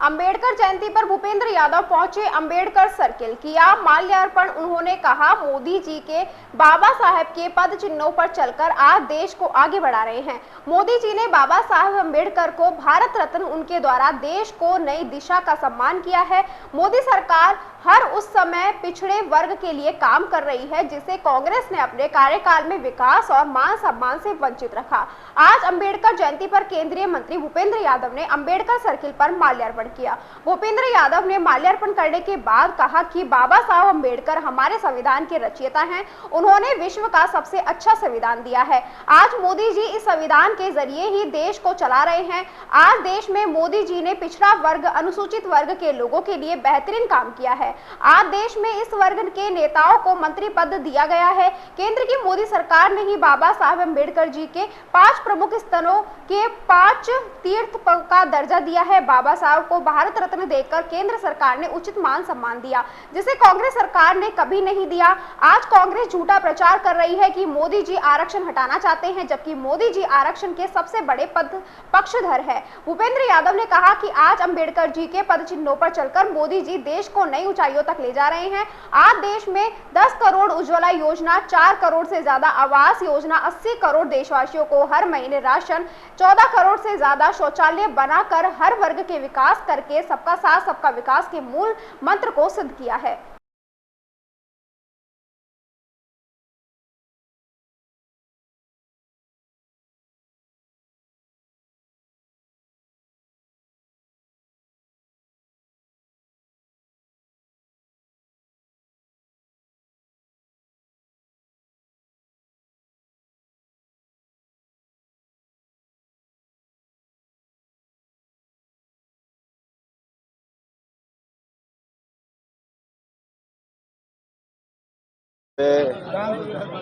अंबेडकर जयंती पर भूपेंद्र यादव पहुंचे अंबेडकर सर्किल, किया माल्यार्पण। उन्होंने कहा, मोदी जी के बाबा साहेब के पद चिन्हों पर चलकर आज देश को आगे बढ़ा रहे हैं। मोदी जी ने बाबा साहेब अंबेडकर को भारत रत्न, उनके द्वारा देश को नई दिशा का सम्मान किया है। मोदी सरकार हर उस समय पिछड़े वर्ग के लिए काम कर रही है जिसे कांग्रेस ने अपने कार्यकाल में विकास और मान सम्मान से वंचित रखा। आज अंबेडकर जयंती पर केंद्रीय मंत्री भूपेंद्र यादव ने अंबेडकर सर्किल पर माल्यार्पण किया। भूपेंद्र यादव ने माल्यार्पण करने के बाद कहा कि बाबा साहब अंबेडकर हमारे संविधान के रचयिता हैं। उन्होंने विश्व का सबसे अच्छा संविधान दिया है। आज मोदी जी इस संविधान के जरिए ही देश को चला रहे हैं। आज देश में मोदी जी ने पिछड़ा वर्ग, अनुसूचित वर्ग के लोगों के लिए बेहतरीन काम किया है। आज देश में इस वर्ग के नेताओं को मंत्री पद दिया गया है। केंद्र की मोदी सरकार ने ही बाबा साहब अंबेडकर जी के 5 प्रमुख स्थलों के 5 तीर्थ का दर्जा दिया है। बाबा साहब को भारत रत्न देकर केंद्र सरकार ने उचित मान सम्मान दिया, जिसे कांग्रेस सरकार ने कभी नहीं दिया। आज कांग्रेस झूठा प्रचार कर रही है कि मोदी जी आरक्षण हटाना चाहते हैं, जबकि मोदी जी आरक्षण के सबसे बड़े पक्षधर है। भूपेंद्र यादव ने कहा कि आज अंबेडकर जी के पद चिन्हों पर चलकर मोदी जी देश को नई ऊंचाइयों तक ले जा रहे हैं। आज देश में 10 करोड़ उज्ज्वला योजना, 4 करोड़ से ज्यादा आवास योजना, 80 करोड़ देशवासियों को हर महीने राशन, 14 करोड़ से ज्यादा शौचालय बनाकर हर वर्ग के विकास करके सबका साथ सबका विकास के मूल मंत्र को सिद्ध किया है।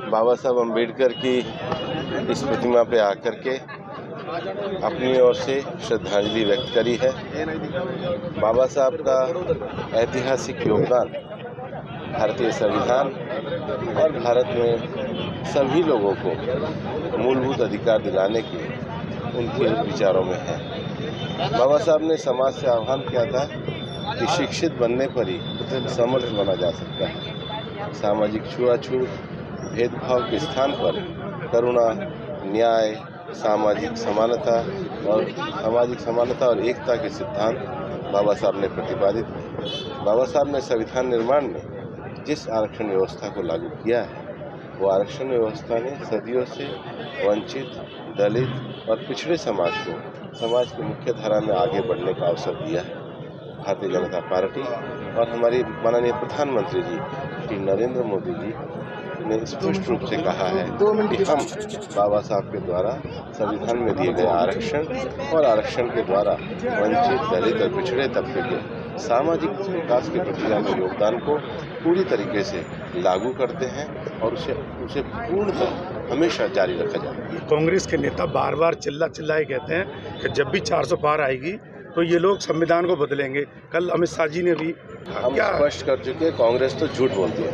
बाबा साहब अम्बेडकर की इस प्रतिमा पे आकर के अपनी ओर से श्रद्धांजलि व्यक्त करी है। बाबा साहब का ऐतिहासिक योगदान भारतीय संविधान और भारत में सभी लोगों को मूलभूत अधिकार दिलाने के उनके विचारों में है। बाबा साहब ने समाज से आह्वान किया था कि शिक्षित बनने पर ही समर्थ बना जा सकता है। सामाजिक छुआछूत, भेदभाव के स्थान पर करुणा, न्याय, सामाजिक समानता और एकता के सिद्धांत बाबा साहब ने प्रतिपादित किए। बाबा साहब ने संविधान निर्माण में जिस आरक्षण व्यवस्था को लागू किया है, वो आरक्षण व्यवस्था ने सदियों से वंचित, दलित और पिछड़े समाज को समाज की मुख्य धारा में आगे बढ़ने का अवसर दिया है। भारतीय जनता पार्टी और हमारे माननीय प्रधानमंत्री जी श्री नरेंद्र मोदी जी ने स्पष्ट रूप से कहा है कि हम बाबा साहब के द्वारा संविधान में दिए गए आरक्षण और आरक्षण के द्वारा वंचित, दलित और पिछड़े तबके के सामाजिक विकास की प्रक्रिया में योगदान को पूरी तरीके से लागू करते हैं और उसे पूर्णतः हमेशा जारी रखा जाएगा। कांग्रेस के नेता बार बार चिल्लाए कहते हैं कि जब भी 400 पार आएगी तो ये लोग संविधान को बदलेंगे। कल अमित शाह जी ने भी हम स्पष्ट कर चुके, कांग्रेस तो झूठ बोलती है।